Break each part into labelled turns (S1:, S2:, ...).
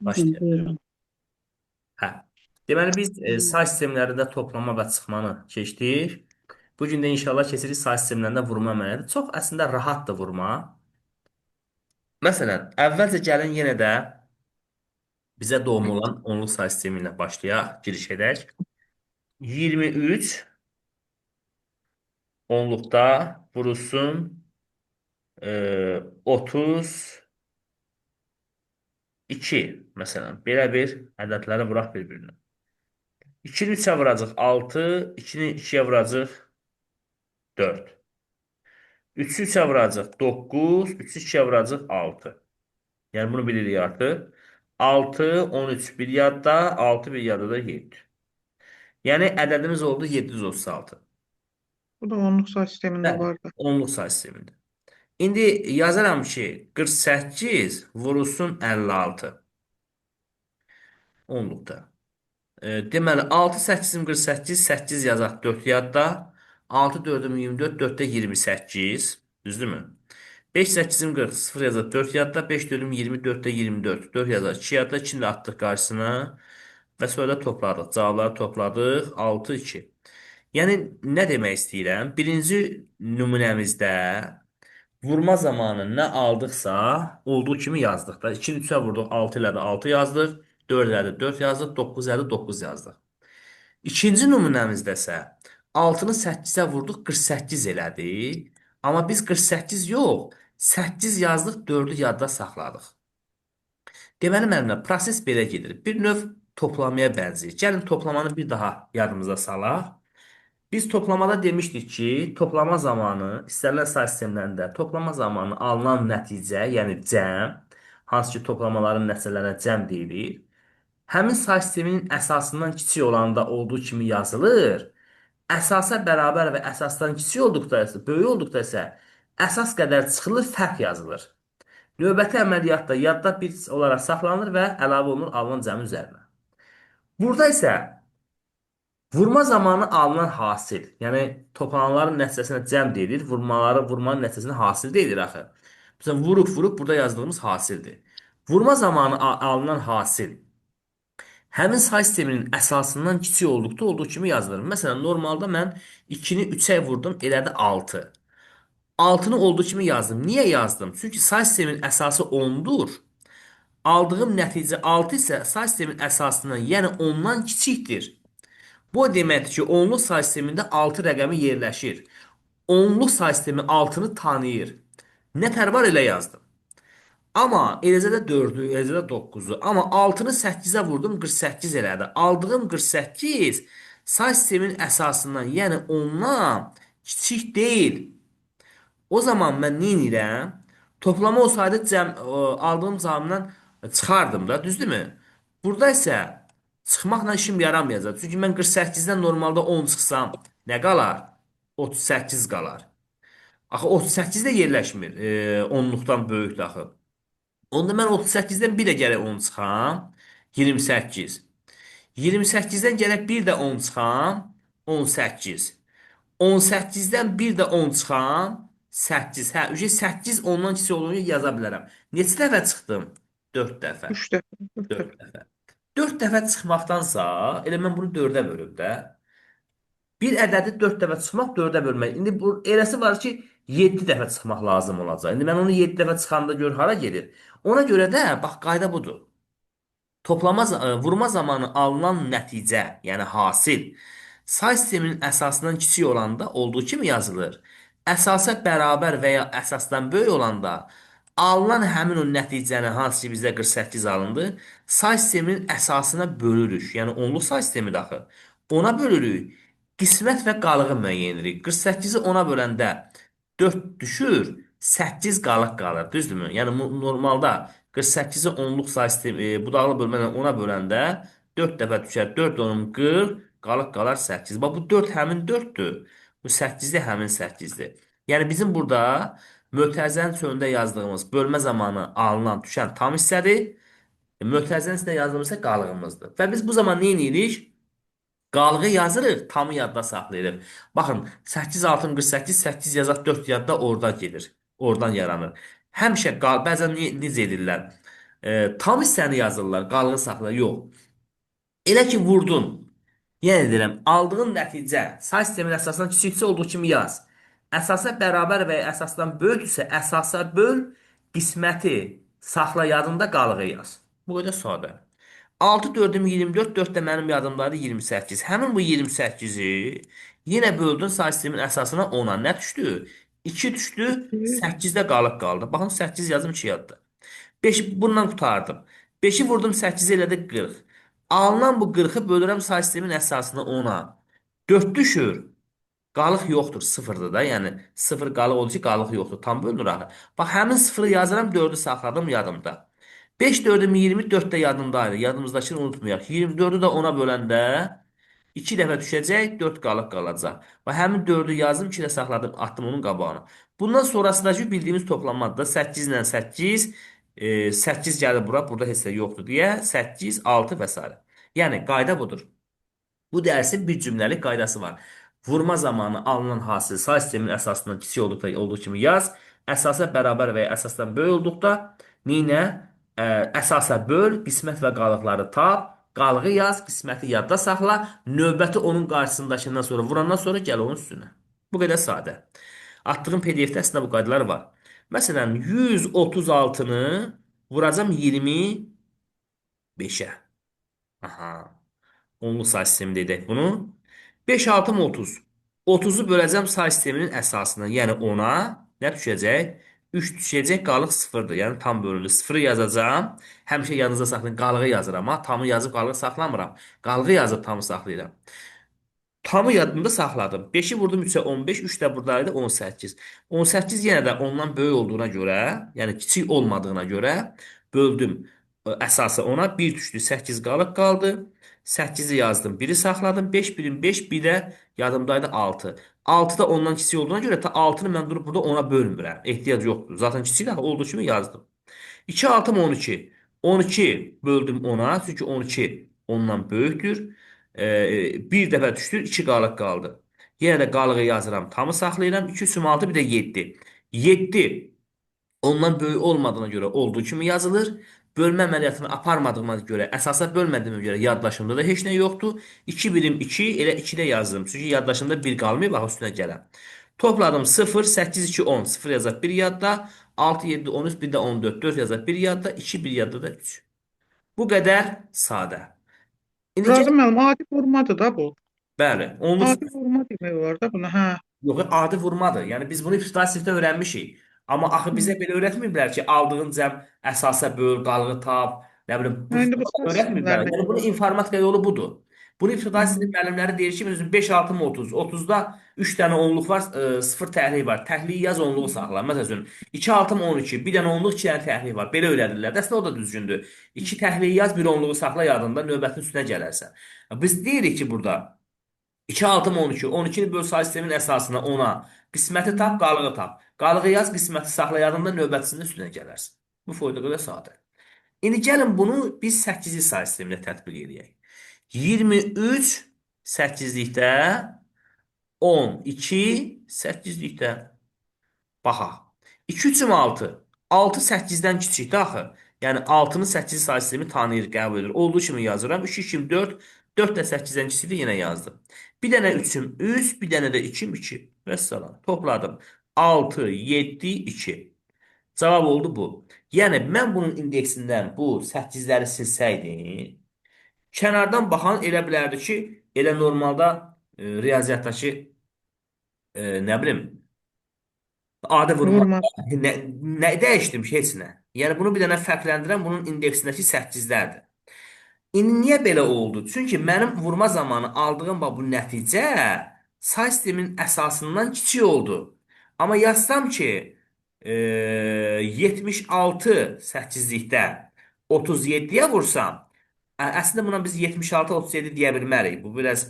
S1: Başlayalım.
S2: Buyurun.
S1: Hə. Deməli biz say sistemlərində toplama və çıxmanı keçdik. Bu gün də inşallah keçirik say sistemlərində vurma əməliyyatı. Çox əslində rahatdır vurma. Məsələn, əvvəlcə gəlin yenə də bizə doğum olan onluq say sistemi ilə başlayaq, giriş edək. 23 onluqda vurulsun 32 məsələn. Belə bir ədədləri vuraq bir-birinə. 2-ni 3-ə vuracaq 6, 2-ni 2-yə vuracaq 4. 3-ü 3-ə vuracaq 9, 3-ü 2-yə vuracaq 6. Yəni bunu bilirik artıq. 6, 13 bir yadda, 6 bir yadda da 7. Yəni ədədimiz oldu 736.
S2: Bu da onluq say sistemində
S1: Bəli,
S2: var da.
S1: onluq say sistemində. İndi yazaram ki, 48 vurulsun 56 onluqda. Deməli 6 8-im 48, 8 yazaq 4 yadda. 6 4-üm 24, 4-də 28. Düzdürmü? 5 8-im 40, 0 yazaq 4 yadda. 5 4-üm 20, 4-də 24. 4 yazaq 2 yadda. 2-ni də atdıq qarşısına. Və sonra da topladıq. Cavabları topladıq. 6 2. Yəni nə demək istəyirəm? Birinci nümunəmizdə vurma zamanı nə aldıqsa olduğu kimi yazdıq da. 2-ni 3-ə vurduq, 6 ilə də 6 yazdıq. 4 ilə də 4 yazdıq, 9 ilə də 9 yazdıq. İkinci nümunəmizdə isə 6-nı 8-ə vurduq, 48 elədi. Amma biz 48 yox, 8 yazdıq, 4-ü yadda saxladıq. Deməli müəllimlər, proses belə gedir. Bir növ toplamaya bənzəyir. Gəlin toplamanı bir daha yadımıza salaq. Biz toplamada demişdik ki, toplama zamanı, istənilən say sistemlərində toplama zamanı alınan nəticə, yəni cəm, hansı ki toplamaların nəticələrinə cəm deyilir, həmin say sisteminin əsasından kiçik olanda olduğu kimi yazılır. Əsasa bərabər və əsasdan kiçik olduqda isə, böyük olduqda isə əsas qədər çıxılır, fərq yazılır. Növbəti əməliyyatda yadda bir olaraq saxlanılır və əlavə olunur alınan cəmin üzərinə. Burada isə vurma zamanı alınan hasil, yəni toplananların nəticəsinə cəm deyilir, vurmanın nəticəsinə hasil deyilir axı. Məsələn, vuruq, burada yazdığımız hasildir. Vurma zamanı alınan hasil həmin say sisteminin əsasından kiçik olduqda olduğu kimi yazılır. Məsələn, normalda mən 2-ni 3-ə vurdum, elədi 6. 6-nı olduğu kimi yazdım. Niyə yazdım? Çünki say sistemin əsası 10-dur. Aldığım nəticə 6 isə say sistemin əsasından, yəni 10-dan kiçikdir. Bu deməkdir ki, onluq say sistemində 6 rəqəmi yerləşir. Onluq say sistemi 6-nı tanıyır. Nətər var elə yazdım. Amma eləcə də 4-ü, eləcə də 9-u. Amma 6-nı 8-ə vurdum, 48 elədi. Aldığım 48 say sistemin əsasından, yəni ondan kiçik deyil. O zaman mən nə edirəm? Toplama olsaydı aldığım cavabdan çıxardım da, düzdürmü? Burada isə çıxmaqla işim yaramayacaq. Çünki mən 48-dən normalda 10 çıxsam nə qalar? 38 qalar. Axı 38 də yerləşmir. Onluqdan böyükdür axı. Onda mən 38-dən bir də gərək 10 çıxam. 28. 28-dən gərək bir də 10 çıxam. 18. 18-dən bir də 10 çıxam. 8. Hə, 8 ondan kiçik olduğunu yaza bilərəm. Neçə dəfə çıxdım? 4 dəfə.
S2: 3 dəfə, 4
S1: 4
S2: dəfə.
S1: dəfə. 4 dəfə çıxmaqdansa, elə mən bunu 4-ə bölüm də. Bir ədədi 4 dəfə çıxmaq 4-ə bölmək. İndi bu eləsi var ki, 7 dəfə çıxmaq lazım olacaq. İndi mən onu 7 dəfə çıxanda gör hara gedir. Ona görə də bax qayda budur. Vurma zamanı alınan nəticə, yəni hasil, say sisteminin əsasından kiçik olanda olduğu kimi yazılır. Əsasa bərabər və ya əsasdan böyük olanda alınan həmin o nəticəni, hansı ki bizdə 48 alındı, say sisteminin əsasına bölürük. Yəni onluq say sistemidir axı. Ona bölürük. Qismət və qalığı müəyyən edirik. 48-i 10-a böləndə 4 düşür, 8 qalıq qalır. Düzdürmü? Yəni normalda 48-i onluq say sistemi, budaqlı bölməklə 10-a böləndə 4 dəfə düşər. 4 10 40, qalıq qalar 8. Bax bu 4 həmin 4-dür. Bu 8 də həmin 8-dir. Yəni bizim burada mötərizənin sonunda yazdığımız bölmə zamanı alınan düşən tam hissədir. Mötərizənin içində yazdığımız isə qalığımızdır. Və biz bu zaman nə edirik? Qalığı yazırıq, tamı yadda saxlayırıq. Baxın, 8 6 48, 8 yazaq 4 yadda oradan gedir. Oradan yaranır. Həmişə bəzən necə edirlər? Tam hissəni yazırlar, qalığı saxla. Yox. Elə ki vurdun. Yenə deyirəm, aldığın nəticə say sistemin əsasından kiçiksə olduğu kimi yaz. Əsasa bərabər və ya əsasdan böyükdürsə, əsasa böl, qisməti saxla yadında, qalığı yaz. Bu qədər sadə. 6 4-üm 24, 4 də mənim yadımdadır 28. Həmin bu 28-i yenə böldün say sistemin əsasına 10-a. Nə düşdü? 2 düşdü,
S2: 2.
S1: 8-də qalıq qaldı. Baxın 8 yazım 2 yadda. 5 bundan qurtardım. 5-i vurdum 8-ə elədi 40. Alınan bu 40-ı bölürəm say sistemin əsasını 10-a. 4 düşür. Qalıq yoxdur, sıfırdır da. Yəni sıfır qalıq olduğu ki, qalıq yoxdur. Tam bölünür axı. Bax həmin sıfırı yazıram, 4-ü saxladım yadımda. 5 4-üm 20, 4 də yadımdaydı. Yadımızdakını unutmayaq. 24-ü də 10-a böləndə 2 dəfə düşəcək, 4 qalıq qalacaq. Və həmin 4-ü yazdım, 2 də saxladım, atdım onun qabağına. Bundan sonrasındakı bildiyimiz toplanmadır da 8 ilə 8, 8 gəlir bura, burada heç nə yoxdur deyə 8, 6 və s. Yəni qayda budur. Bu dərsin bir cümləlik qaydası var. Vurma zamanı alınan hasil say sistemin əsasından kiçik olduqda olduğu kimi yaz. Əsasa bərabər və ya əsasdan böyük olduqda neynə? Əsasa böl, qismət və qalıqları tap, qalığı yaz, qisməti yadda saxla, növbəti onun qarşısındakından sonra vurandan sonra gəl onun üstünə. Bu qədər sadə. Atdığım PDF-də əslində bu qaydalar var. Məsələn, 136-nı vuracam 25-ə. Aha. Onlu say sistemi dedik bunu. 5 6 30. 30'u böləcəm say sisteminin əsasına. Yəni 10-a nə düşəcək? 3 düşəcək, qalıq 0-dır. Yəni tam bölünür. 0-ı yazacağam. Həmişə yanınıza saxlayın. Qalığı yazıram. Amma tamı yazıb qalığı saxlamıram. Qalığı yazıb tamı saxlayıram. Tamı yadımda saxladım. 5-i vurdum 3-ə 15, 3 də buradaydı 18. 18 yenə də ondan böyük olduğuna görə, yəni kiçik olmadığına görə böldüm əsası ona 1 düşdü, 8 qalıq qaldı. 8-i yazdım, 1-i saxladım. 5 birim 5, bir də yadımdaydı 6. 6 da ondan kiçik olduğuna görə ta 6-nı mən durub burada ona bölmürəm. Ehtiyac yoxdur. Zaten kiçik də olduğu kimi yazdım. 2 6 12. 12 böldüm 10'a. Çünki 12 ondan böyükdür. Bir dəfə düşdür, 2 qalıq qaldı. Yenə də qalığı yazıram, tamı saxlayıram. 2 3 6 bir də 7. 7 ondan böyük olmadığına görə olduğu kimi yazılır. Bölmə əməliyyatını aparmadığıma görə, əsasa bölmədiyimə görə yaddaşımda da heç nə yoxdur. 2 birim 2, elə 2 də yazdım. Çünki yaddaşımda 1 qalmayıb, bax üstünə gələm. Topladım 0, 8, 2, 10. 0 yazaq 1 yadda. 6, 7, 13, bir də 14. 4 yazaq 1 yadda. 2, 1 yadda da 3. Bu qədər sadə. İndi gəl,
S2: Razım müəllim, adi vurmadır da bu.
S1: bəli, onluq
S2: Adi vurma demək var da buna. Hə.
S1: yox, adi vurmadır. Yəni biz bunu ibtidai sinifdə öyrənmişik. Amma axı
S2: Hı.
S1: bizə belə öyrətməyiblər ki, aldığın cəm əsasa böl, qalığı tap, nə bilim, bu
S2: İndi bu
S1: formatda
S2: səs
S1: öyrətməyiblər.
S2: sistemlərinə
S1: Yəni
S2: görə.
S1: bunun informatika yolu budur. Bunu ibtidai
S2: Hı.
S1: sinif müəllimləri deyir ki, bizim 5 6 30. 30-da 3 dənə onluq var, 0 təhlik var. Təhliyi yaz, onluğu saxla. Məsələn, 2 6 12, bir dənə onluq, 2 dənə təhlik var. Belə öyrədirlər. Əslində o da düzgündür. 2 təhliyi yaz, bir onluğu saxla yadında, növbətin üstünə gələrsən. Biz deyirik ki, burada 2 6 12. 12-ni böl say sistemin əsasına 10-a. Qisməti tap, qalığı tap. Qalığı yaz, qisməti saxla yadında, növbətisinin üstünə gələrsən. Bu foyda qədər sadə. İndi gəlin bunu biz 8-ci say sisteminə tətbiq edək. 23 8-likdə, 12 8-likdə. Baxaq. 2 3 6. 6 8-dən kiçikdir axı. Yəni 6-nı 8 say sistemi tanıyır, qəbul edir. Olduğu kimi yazıram. 3 2 4. 4 də 8-dən kiçikdir, yenə yazdım. Bir dənə 3-üm 3, bir dənə də 2-im 2. Vəssalam. Topladım. 6 7 2. Cavab oldu bu. Yəni mən bunun indeksindən bu 8-ləri silsəydim, kənardan baxan elə bilərdi ki, elə normalda riyaziyyatdakı nə bilim adı vurma.
S2: Vurma.
S1: Nə dəyişdim ki, heç nə. Yəni bunu bir dənə fərqləndirən bunun indeksindəki 8-lərdir. İndi niyə belə oldu? Çünki mənim vurma zamanı aldığım bax bu nəticə say sistemin əsasından kiçik oldu. Amma yazsam ki 76 8-likdə 37-yə vursam, əslində buna biz 76 37 deyə bilmərik. Bu biraz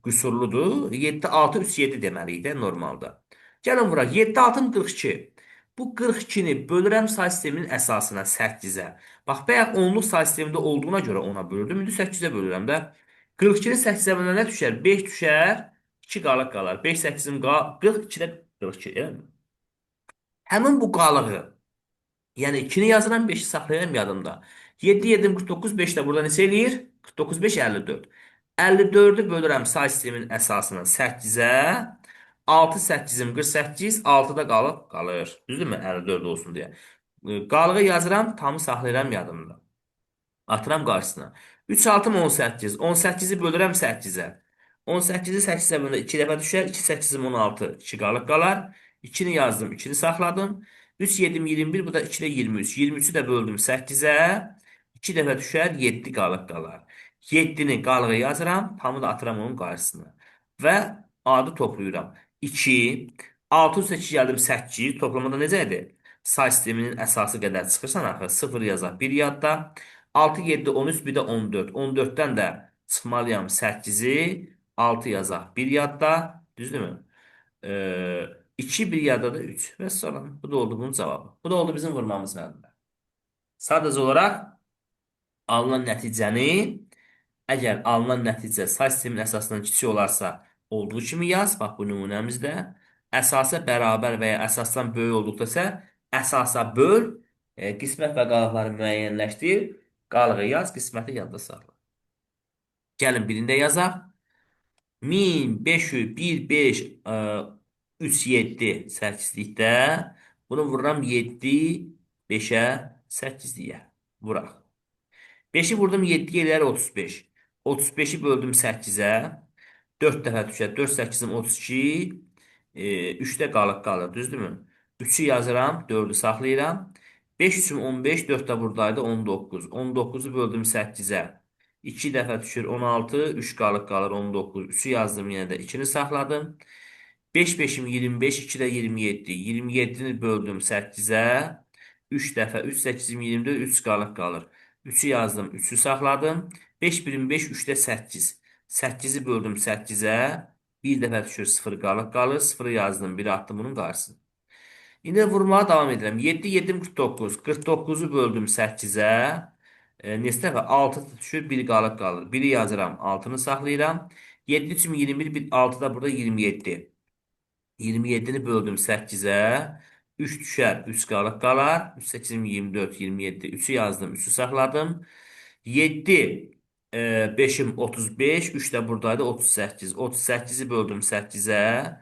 S1: qüsurludur. 7 6 3 7 deməliyik də normalda. Gəlin vuraq. 7 6 42. Bu 42-ni bölürəm say sisteminin əsasına 8-ə. Bax, bayaq onluq say sistemində olduğuna görə ona bölürdüm. İndi 8-ə bölürəm də. 42-ni 8-ə bölənə nə düşər? 5 düşər, 2 qalıq qalar. 5 8-in 42-də 42, eləmi? Həmin bu qalığı Yəni 2-ni yazıram, 5-i saxlayıram yadımda. 7 7 49, 5 də burada neçə eləyir? 49 5 54. 54-ü bölürəm say sistemin əsasına 8-ə. 6 8-im 48, 6 da qalır. Düzdürmü? 54 olsun deyə. Qalığı yazıram, tamı saxlayıram yadımda. Atıram qarşısına. 3 6 18. 18-i bölürəm 8-ə. 18-i 8-ə bölündə 2 dəfə düşər. 2 8-im 16. 2 qalıq qalar. 2-ni yazdım, 2-ni saxladım. 3 7 21, bu da 2 də 23. 23-ü də böldüm 8-ə. 2 dəfə düşər, 7 qalıq qalar. 7-ni qalığı yazıram, tamı da atıram onun qarşısına. Və adı toplayıram. 2, 6 üstə 2 gəldim 8. Toplamada necə idi? Say sisteminin əsası qədər çıxırsan axı. 0 yazaq, 1 yadda. 6, 7, 13, bir də 14. 14-dən də çıxmalıyam 8-i. 6 yazaq, 1 yadda. Düzdürmü? 2, 1 yadda da 3. Və sonra bu da oldu bunun cavabı. Bu da oldu bizim vurmamız müəllimlər. Sadəcə olaraq alınan nəticəni, əgər alınan nəticə say sistemin əsasından kiçik olarsa, olduğu kimi yaz. Bax, bu nümunəmizdə. Əsasa bərabər və ya əsasdan böyük olduqda isə əsasa böl, qismət və qalıqları müəyyənləşdir. Qalığı yaz, qisməti yadda saxla. Gəlin birində yazaq. 1500, 1, 5, 3, 7 8-likdə. Bunu vururam 7, 5-ə, 8-liyə. Vuraq. 5-i vurdum 7-yə eləyər 35. 35-i böldüm 8-ə. 4 dəfə düşər. 4 8-im 32. 3-də qalıq qalır. Düzdürmü? 3-ü yazıram. 4-ü saxlayıram. 5 3-üm 15. 4 də buradaydı. 19. 19-u böldüm 8-ə. 2 dəfə düşür 16. 3 qalıq qalır 19. 3-ü yazdım yenə də. 2-ni saxladım. 5 5-im 25. 2 də 27. 27-ni böldüm 8-ə. 3 dəfə 3 8-im 24. 3 qalıq qalır. 3-ü yazdım. 3-ü saxladım. 5 birim 5. 3-də 8. 8-i böldüm 8-ə. Bir dəfə düşür 0 qalıq qalır. 0-ı yazdım. 1 atdım bunun qarşısına. İndi vurmağa davam edirəm. 7 7 49. 49-u böldüm 8-ə. Neçə dəfə? 6 düşür, 1 qalıq qalır. 1-i yazıram, 6-nı saxlayıram. 7 üçün 21, 6 da burada 27. 27-ni böldüm 8-ə. 3 düşər, 3 qalıq qalar. 3 8 24, 27. 3-ü yazdım, 3-ü saxladım. 7, 5-im 35, 3 də buradaydı 38. 38-i böldüm 8-ə.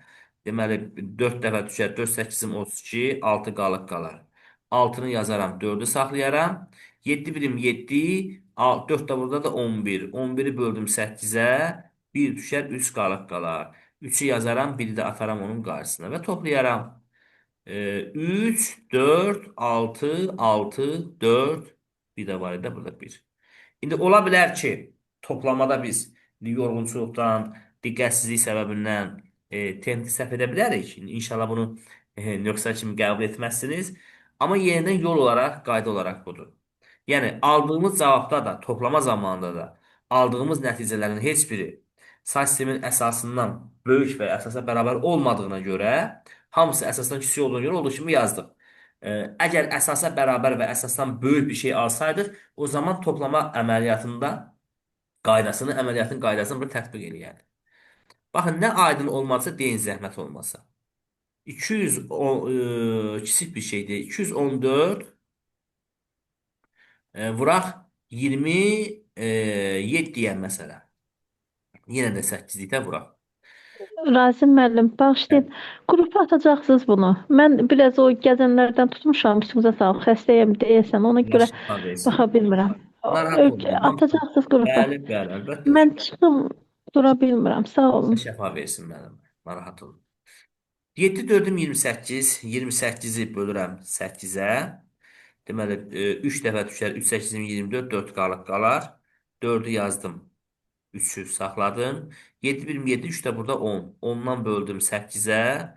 S1: Deməli 4 dəfə düşər, 4 8-im 32, 6 qalıq qalar. 6-nı yazaram, 4-ü saxlayaram. 7 birim 7, 4 də burada da 11. 11-i böldüm 8-ə. 1 düşər, 3 qalıq qalar. 3-ü yazaram, 1-i də ataram onun qarşısına və toplayaram. 3, 4, 6, 6, 4, bir də var idi burada 1. İndi ola bilər ki, toplamada biz yorğunçuluqdan, diqqətsizlik səbəbindən tempi səhv edə bilərik. İnşallah bunu nöqsə kimi qəbul etməzsiniz. Amma yenidən yol olaraq, qayda olaraq budur. Yəni, aldığımız cavabda da, toplama zamanında da aldığımız nəticələrin heç biri say sistemin əsasından böyük və əsasa bərabər olmadığına görə, hamısı əsasdan kiçik olduğuna görə olduğu kimi yazdıq. Əgər əsasa bərabər və əsasdan böyük bir şey alsaydıq, o zaman toplama əməliyyatında əməliyyatın qaydasını burada tətbiq eləyərdik. Baxın, nə aydın olmazsa deyin, zəhmət olmasa. 210, kiçik bir şeydir. 214 vuraq 27-yə məsələ. Yenə də 8-likdə vuraq.
S3: Razim müəllim,
S1: Hə,
S3: bağışlayın. Qrupa atacaqsınız bunu. Mən biraz o gəzənlərdən tutmuşam, üstünüzə sağlıq. Xəstəyəm deyəsən, ona
S1: Allah
S3: görə
S1: şifa versin.
S3: baxa bilmirəm.
S1: Narahat olmayın.
S3: Atacaqsınız qrupa.
S1: Bəli, bəli, əlbəttə.
S3: Mən çıxdım, dura bilmirəm. Sağ
S1: Allah
S3: olun.
S1: şəfa versin mənim. Narahat olun. 7 4-üm 28. 28-i bölürəm 8-ə. Deməli, 3 dəfə düşər. 3 8-im 24, 4 qalıq qalar. 4-ü yazdım. 3-ü saxladım. 7 birim 7, 3 də burada 10. 10-dan böldüm 8-ə.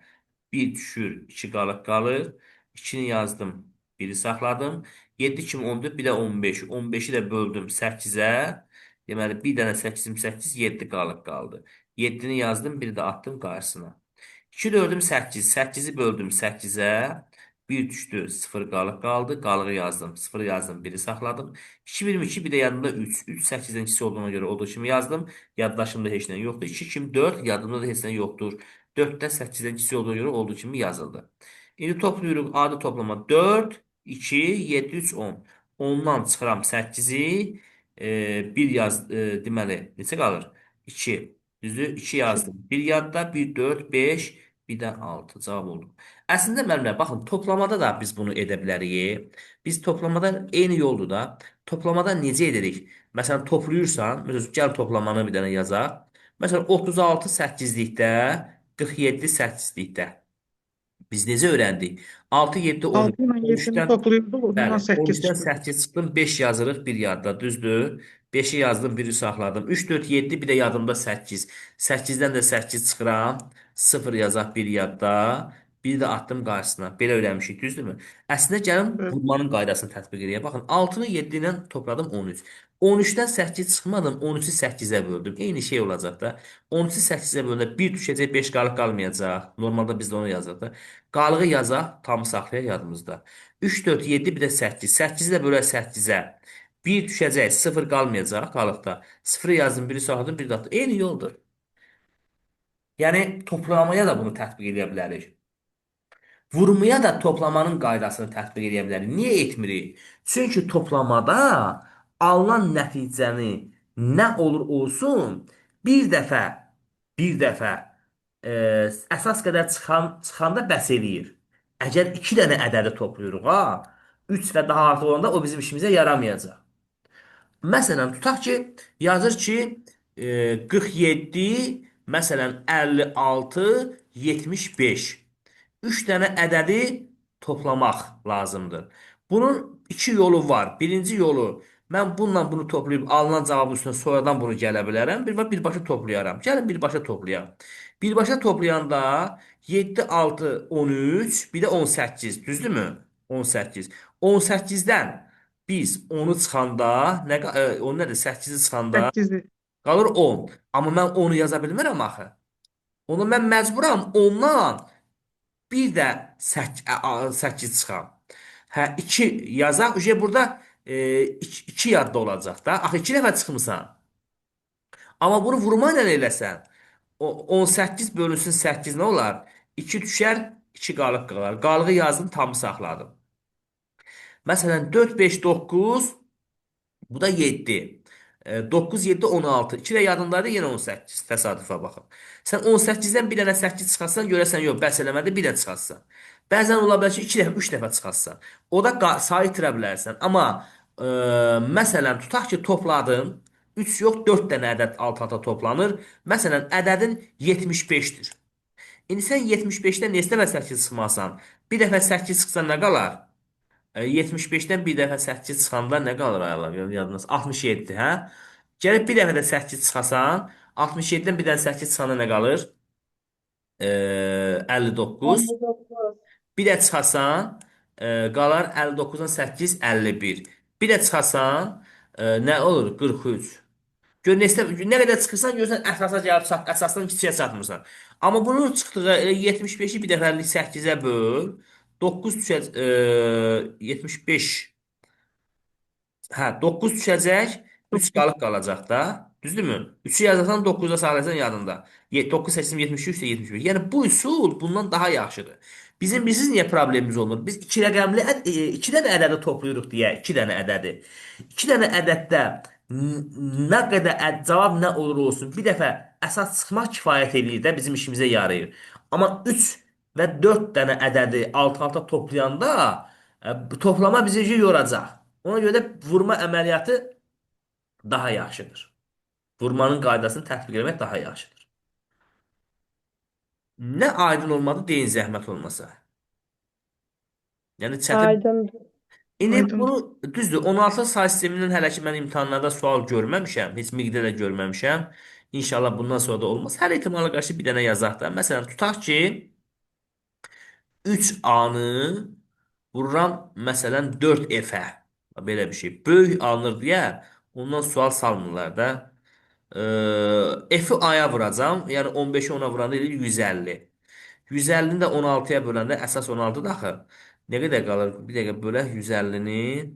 S1: 1 düşür, 2 qalıq qalır. 2-ni yazdım, 1-i saxladım. 7 kimi 14, bir də 15. 15-i də böldüm 8-ə. Deməli, bir dənə 8-im 8, 7 qalıq qaldı. 7-ni yazdım, 1-i də attım qarşısına. 2 4-üm 8. 8-i böldüm 8-ə. 1 düşdü, 0 qalıq qaldı. Qalığı yazdım. 0 yazdım, 1-i saxladım. 2 birim 2, bir də yanında 3. 3 8-dən kiçik olduğuna görə olduğu kimi yazdım. Yaddaşımda heç nə yoxdur. 2 kimi 4, yadımda da heç nə yoxdur. 4 də 8-dən kiçik olduğuna görə olduğu kimi yazıldı. İndi toplayırıq. Adi toplama 4, 2, 7, 3, 10. 10-dan çıxıram 8-i. 1 yaz, deməli, neçə qalır? 2. Düzdür? 2
S2: 2.
S1: yazdım. Bir yadda, bir 4, 5, bir də 6 cavab oldu. Əslində müəllimlər, baxın, toplamada da biz bunu edə bilərik. Biz toplamada eyni yoldur da. Toplamada necə edirik? Məsələn, toplayırsan, məsələn, gəl toplamanı bir dənə yazaq. Məsələn, 36 8-likdə, 47 8-likdə. Biz necə öyrəndik? 6, 7, 10.
S2: 6 ilə 7-ni
S1: 13-dən
S2: toplayırdıq, ondan
S1: bəli,
S2: 8
S1: 13-dən
S2: çıxırdı.
S1: 8 çıxdım, 5 yazırıq bir yadda, düzdür? 5-i yazdım, biri saxladım. 3, 4, 7, bir də yadımda 8. 8-dən də 8 çıxıram. 0 yazaq bir yadda. Bir də atdım qarşısına. Belə öyrənmişik, düzdürmü? Əslində gəlin
S2: Evet.
S1: vurmanın qaydasını tətbiq edək. Baxın, 6-nı 7 ilə topladım 13. 13-dən 8 çıxmadım, 13-ü 8-ə böldüm. Eyni şey olacaq da. 13-ü 8-ə böləndə 1 düşəcək, 5 qalıq qalmayacaq. Normalda biz də onu yazırıq da. Qalığı yazaq, tam saxlayaq yadımızda. 3, 4, 7, bir də 8. 8-i də bölək 8-ə. 1 düşəcək, 0 qalmayacaq qalıqda. 0 yazdım, biri saxladım, bir də atdım. Eyni yoldur. Yəni toplamaya da bunu tətbiq edə bilərik. Vurmaya da toplamanın qaydasını tətbiq edə bilərik. Niyə etmirik? Çünki toplamada alınan nəticəni nə olur olsun, bir dəfə, bir dəfə e, əsas qədər çıxanda bəs eləyir. Əgər iki dənə ədədi toplayırıq, ha, 3 və daha artıq olanda o bizim işimizə yaramayacaq. Məsələn, tutaq ki, yazır ki, 47, məsələn, 56, 75. 3 dənə ədədi toplamaq lazımdır. Bunun iki yolu var. Birinci yolu, mən bununla bunu toplayıb alınan cavabın üstünə sonradan bunu gələ bilərəm. Birbaşa toplayaram. Gəlin birbaşa toplayaq. Birbaşa toplayanda 7, 6, 13, bir də 18. Düzdürmü? 18. 18-dən biz onu çıxanda, o nədir? 8-i çıxanda
S2: 8'i.
S1: qalır 10. Amma mən onu yaza bilmirəm axı. Onu mən məcburam ondan bir də 8 çıxam. Hə, 2 yazaq. Burada 2 yadda olacaq da. Axı 2 dəfə çıxmısan. Amma bunu vurma ilə eləsən, o 18 bölünsün 8 nə olar? 2 düşər, 2 qalıq qalar. Qalığı yazdım, tamı saxladım. Məsələn, 4, 5, 9. Bu da 7. 9, 7, 16. 2 də yadındadır, yenə 18. Təsadüfə baxın. Sən 18-dən bir dənə 8 çıxarsan, görəsən, yox, bəs eləmədi, bir dənə çıxarsan. Bəzən ola bilər ki, 2 dəfə, 3 dəfə çıxarsan. O da sayı itirə bilərsən. Amma məsələn, tutaq ki, topladın, 3 yox, 4 dənə ədəd alt-alta toplanır. Məsələn, ədədin 75-dir. İndi sən 75-dən neçə dəfə 8 çıxmasan, bir dəfə 8 çıxsa nə qalar? 75-dən bir dəfə 8 çıxanda nə qalır aylar? Yadınız 67, hə? Gəlib bir dəfə də 8 çıxasan, 67-dən bir dənə 8 çıxanda nə qalır? 59.
S3: 19.
S1: Bir də çıxasan, qalar 59-dan 8, 51. Bir də çıxasan, nə olur? 43. Gör nə qədər çıxırsan, görürsən əsasa gəlib çat, əsasdan kiçiyə çatmırsan. Amma bunun çıxdığı 75-i bir dəfəlik 8-ə böl. 9 düşə 75. Hə, 9 düşəcək, 3 qalıq qalacaq da. Düzdürmü? 3-ü yazarsan 9-da saxlayırsan yadında. 9, 8, 73 də 75. Yəni bu üsul bundan daha yaxşıdır. Bizim bilirsiniz niyə problemimiz olmur? Biz 2 rəqəmli 2 dənə ədədi toplayırıq deyə, 2 dənə ədədi. 2 dənə ədəddə nə qədər cavab nə olur olsun, bir dəfə əsas çıxmaq kifayət eləyir də bizim işimizə yarayır. Amma 3 və 4 dənə ədədi alt-alta toplayanda toplama bizi yoracaq. Ona görə də vurma əməliyyatı daha yaxşıdır. Vurmanın qaydasını tətbiq etmək daha yaxşıdır. Nə aydın olmadı deyin zəhmət olmasa. Yəni çətin.
S3: Aydındır.
S1: İndi
S2: Aydındır.
S1: bunu düzdür. 16 say sistemindən hələ ki mən imtahanlarda sual görməmişəm. Heç miqdə də görməmişəm. İnşallah bundan sonra da olmaz. Hər ehtimala qarşı bir dənə yazaq da. Məsələn, tutaq ki 3A-nı vururam məsələn 4F-ə. Belə bir şey. Böyük alınır deyə ondan sual salmırlar da. F-i A-ya vuracam. Yəni 15-i 10-a vuranda edir 150. 150-ni də 16-ya böləndə əsas 16-dır axı. Nə qədər qalır? Bir dəqiqə bölək 150-ni.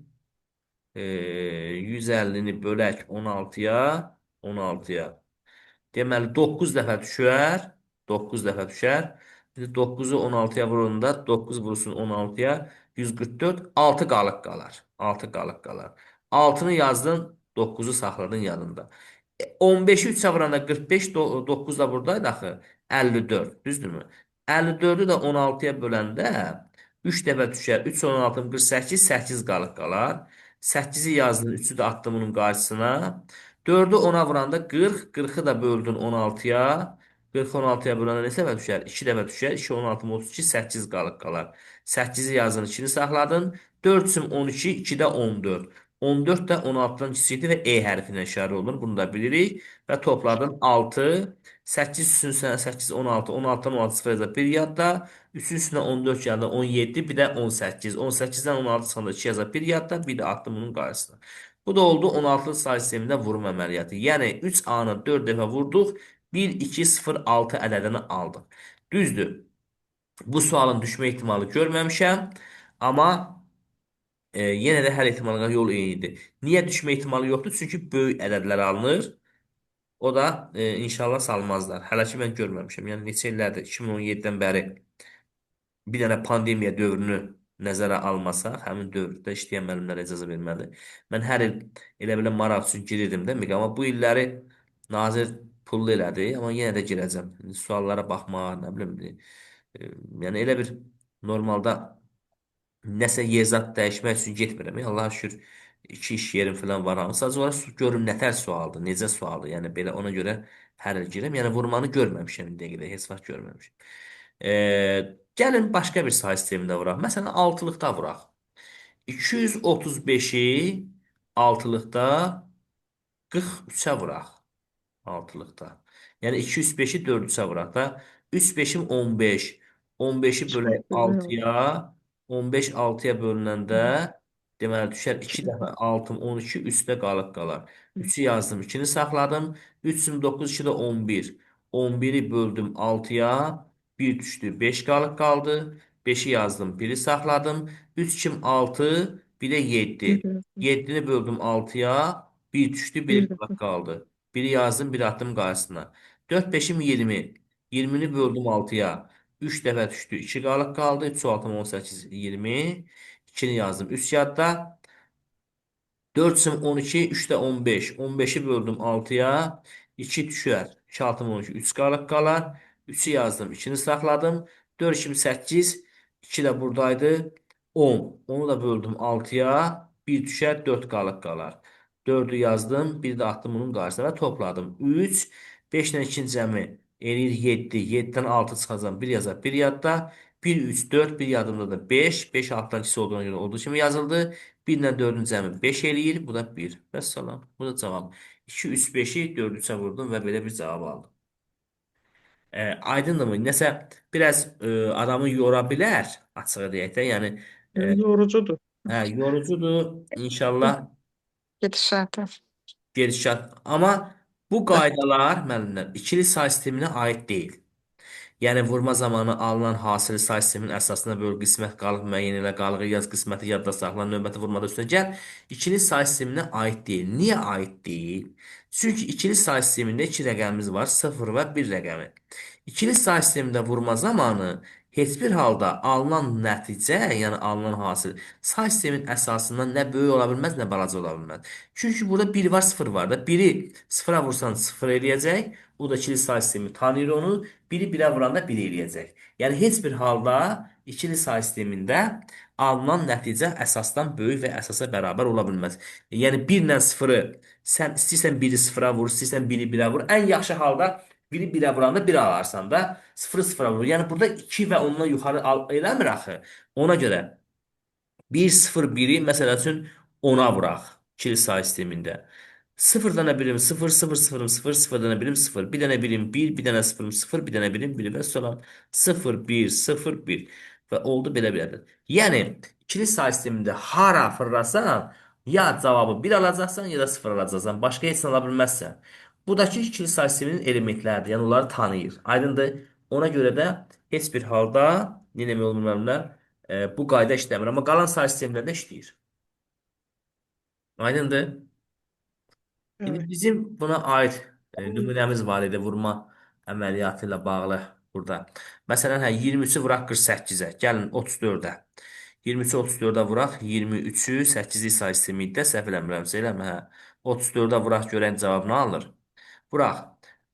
S1: 150-ni bölək 16-ya. 16-ya. Deməli 9 dəfə düşər. 9 dəfə düşər. İndi 9'u 16'ya vuranda 9 vursun 16'ya 144 6 qalıq qalar. 6 qalıq qalar. 6'nı yazdın, 9'u saxladın yanında. 15'i 3'e vuranda 45, 9 da buradaydı axı. 54, düzdürmü? 54'ü də 16'ya böləndə 3 dəfə düşər. 3 16 48, 8 qalıq qalar. 8'i yazdın, 3'ü də atdın bunun qarşısına. 4'ü 10'a vuranda 40, 40'ı da böldün 16'ya. 40 16'ya böləndə neçə dəfə düşər? 2 dəfə düşər. 2 16 32 8 qalıq qalar. 8'i yazdın, 2'ni saxladın. 4 üçün 12, 2-də 14. 14 də 16'dan kiçikdir və E hərfi ilə işarə olunur. Bunu da bilirik. Və topladın 6. 8 üçün 8 16. 16'dan 16 sıfır yazar. 1 yadda. 3'ün üstünə 14 gəldi. 17. Bir də 18. 18'dən 16 çıxanda 2 yazar. 1 yadda. Bir də atdım bunun qarşısına. Bu da oldu 16 say sistemində vurma əməliyyatı. Yəni 3A-nı 4 dəfə vurduq. 1, 2, 0, 6 ədədini aldıq. Düzdür. Bu sualın düşmə ehtimalı görməmişəm. Amma yenə də hər ehtimalına yol eynidir. Niyə düşmə ehtimalı yoxdur? Çünki böyük ədədlər alınır. O da inşallah salmazlar. Hələ ki mən görməmişəm. Yəni neçə illərdir 2017-dən bəri bir dənə pandemiya dövrünü nəzərə almasaq, həmin dövrdə işləyən müəllimlərə icazə verməli. Mən hər il elə belə maraq üçün girirdim də, amma bu illəri nazir pullu elədi, amma yenə də girəcəm. İndi suallara baxmaq, nə bilim, yəni elə bir normalda nəsə yezad dəyişmək üçün getmirəm. Allah'a şükür iki iş yerim falan var. Amma sadəcə olaraq görüm nətər sualdır, necə sualdır. Yəni belə ona görə hər il girirəm. Yəni vurmanı görməmişəm indiyə qədər, heç vaxt görməmişəm. Gəlin başqa bir say sistemində vuraq. Məsələn, altılıqda vuraq. 235-i altılıqda 43-ə vuraq. Altılıqda. Yəni 205-i 4-ə vuraq da. 3 5-im 15. 15-i bölək 6-ya. 15 6-ya bölünəndə deməli düşər 2 dəfə 6-ım 12 üstə qalıq qalar. 3-ü yazdım, 2-ni saxladım. 3-üm 9, 2 də 11. 11-i böldüm 6-ya. 1 düşdü, 5 qalıq qaldı. 5-i yazdım, 1-i saxladım. 3 2 6, bir də 7. 7-ni böldüm 6-ya. 1 düşdü, 1 qalıq qaldı. Biri yazdım, biri attım qarşısına. 4 5'im 20. 20'ni böldüm 6'ya. 3 dəfə düşdü. 2 qalıq qaldı. 3 6 18 20. 2'ni yazdım. Üst yadda. 4 sim 12, 3 də 15. 15'i böldüm 6'ya. 2 düşər. 2 6 12, 3 qalıq qalar. 3'ü yazdım. 2'ni saxladım. 4 2 8. 2 də buradaydı. 10. Onu da böldüm 6'ya. 1 düşər. 4 qalıq qalar. 4'ü yazdım. Bir də attım bunun qarşısına və topladım. 3. 5 ilə 2 cəmi eləyir 7. 7-dən 6 çıxacam. 1 yazar. 1 yadda. 1 3 4. Bir yadımda da 5. 5 altdan 2 olduğuna görə olduğu kimi yazıldı. 1 ilə 4-ün cəmi 5 eləyir. Bu da 1. Vəssalam. Bu da cavab. 2 3 5-i 4-3-ə vurdum və belə bir cavab aldım. Aydındırmı? Nəsə biraz adamı yora bilər, açığı deyək də. Yəni
S2: Yorucudur.
S1: yorucudur. İnşallah
S4: Gedişatı.
S1: gedişat. Amma bu qaydalar müəllimlər ikili say sisteminə aid deyil. Yəni vurma zamanı alınan hasili say sisteminin əsasına böl, qismət qalıq müəyyən elə, qalığı yaz, qisməti yadda saxla, növbəti vurmada üstünə gəl. İkili say sisteminə aid deyil. Niyə aid deyil? Çünki ikili say sistemində iki rəqəmimiz var, 0 və 1 rəqəmi. İkili say sistemində vurma zamanı heç bir halda alınan nəticə, yəni alınan hasil say sistemin əsasından nə böyük ola bilməz, nə balaca ola bilməz. Çünki burada 1 var, 0 var da. 1-i 0-a vursan 0 eləyəcək. Bu da ikili say sistemi tanıyır onu. 1-i 1-ə vuranda 1 eləyəcək. Yəni heç bir halda ikili say sistemində alınan nəticə əsasdan böyük və əsasa bərabər ola bilməz. Yəni 1 ilə 0-ı sən istəyirsən 1-i 0-a vur, istəyirsən 1-i 1-ə vur. Ən yaxşı halda 1-i 1-ə vuranda 1 alarsan da 0-ı 0-a vur. Yəni burada 2 və ondan yuxarı eləmir axı. Ona görə 1 0 1-i məsəl üçün 10-a vuraq ikili say sistemində. 0 dənə birim 0 0 0 0 0 dənə birim 0. Bir dənə birim 1, bir dənə 0 0, bir dənə birim 1 və sonra 0 1 0 1 və oldu belə bir ədəd. Yəni ikili say sistemində hara fırlasan ya cavabı 1 alacaqsan ya da 0 alacaqsan. Başqa heç nə ala bilməzsən. Budakı ikili say sisteminin elementləridir. Yəni onları tanıyır. Aydındır? Ona görə də heç bir halda nə demək olur müəllimlər? Bu qayda işləmir. Amma qalan say sistemlərdə işləyir. Aydındır? İndi
S2: Evet.
S1: bizim buna aid nümunəmiz var idi vurma əməliyyatı ilə bağlı. burada. Məsələn, 23-ü vuraq 48-ə. Gəlin 34-ə. 23-ü 34-ə vuraq 23-ü 8-lik say sistemində səhv eləmirəmsə eləmə. 34-ə vuraq görən cavab nə alır? Vuraq.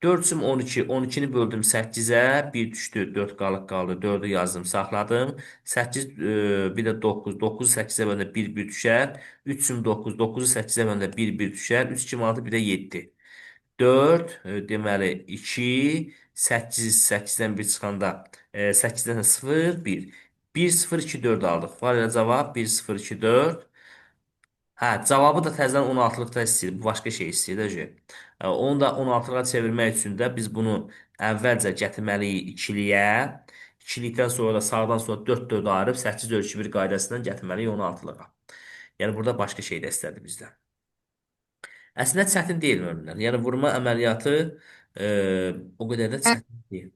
S1: 4 üzüm 12. 12-ni böldüm 8-ə. 1 düşdü. 4 qalıq qaldı. 4-ü yazdım, saxladım. 8, bir də 9. 9-u 8-ə böləndə 1 1 düşər. 3 üzüm 9. 9-u 8-ə böləndə 1 1 düşər. 3 2 6 bir də 7. 4, deməli 2, 8, 8-dən 1 çıxanda 8-dən 0, 1. 1, 0, 2, 4 aldıq. Var ya cavab 1, 0, 2, 4. Hə, cavabı da təzədən 16-lıqda istəyir. Bu başqa şey istəyir də. Onu da 16-lığa çevirmək üçün də biz bunu əvvəlcə gətirməliyik ikiliyə. İkilikdən sonra da sağdan sola 4 4 ayırıb 8 bölü 2 1 qaydasından gətirməliyik 16-lığa. Yəni burada başqa şey də istədi bizdən. Əslində çətin deyil müəllimlər. Yəni vurma əməliyyatı e, o qədər də çətin deyil.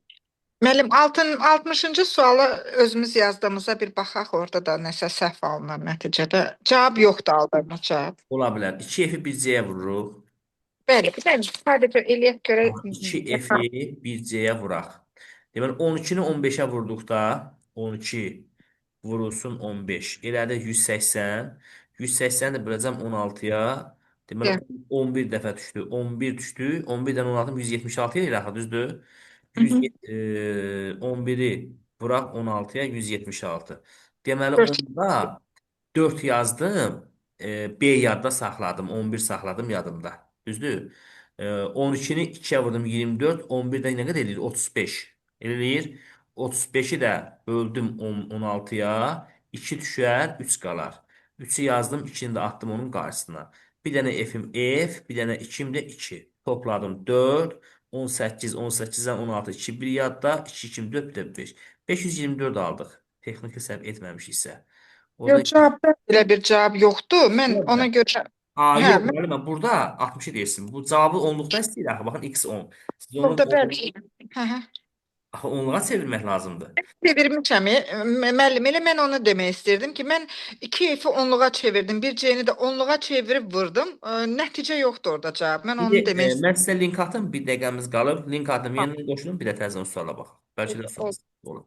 S4: Müəllim, 60-cı sualı özümüz yazdığımıza bir baxaq, orada da nəsə səhv alınır nəticədə. Cavab yoxdur, aldığımız cavab.
S1: Ola bilər. 2F-i 1C-yə vururuq.
S4: Bəli, bəli, sadəcə eləyək görə
S1: 2F-i 1C-yə vuraq. Deməli 12-ni 15-ə vurduqda 12 vurulsun 15. Elədi 180. 180-i də böləcəm 16-ya. Deməli 11 dəfə düşdü. 11 düşdü. 11-dən 16 176 ilə axı düzdür? 11-i vuraq 16-ya 176. Deməli onda 4 yazdım. B yadda saxladım. 11 saxladım yadımda. Düzdür? 12-ni 2-yə vurdum 24. 11-dən nə qədər eləyir? 35. Eləyir. 35-i də böldüm 16-ya. 2 düşər, 3 qalar. 3-ü yazdım, 2-ni də atdım onun qarşısına. Bir dənə F-im F, bir dənə 2-im də 2. Topladım 4, 18, 18-dən 16, 2, 1 yadda, 2, 2, 4, bir də 5. 524 aldıq. Texniki səhv etməmişiksə. Orada
S4: Yox, cavabda belə bir cavab yoxdur. Mən
S1: Yox,
S4: ona görə
S1: yox, müəllimə, burada 60-ı deyirsin. Bu cavabı 10-luqdan istəyir axı. Baxın, x 10. Siz onu
S4: burada bəli. Hə, hə.
S1: axı 10-luğa çevirmək lazımdır.
S4: Çevirmişəm. Müəllim, elə mən onu demək istirdim ki, mən 2F-i 10-luğa çevirdim, bir C-ni də 10-luğa çevirib vurdum. Nəticə yoxdur orada cavab. Mən onu
S1: İndi
S4: demək istirdim.
S1: mən sizə link atım, bir dəqiqəmiz qalıb. Link atım, yenidən qoşulun, bir də təzədən suala baxaq. Bəlkə də sual olur.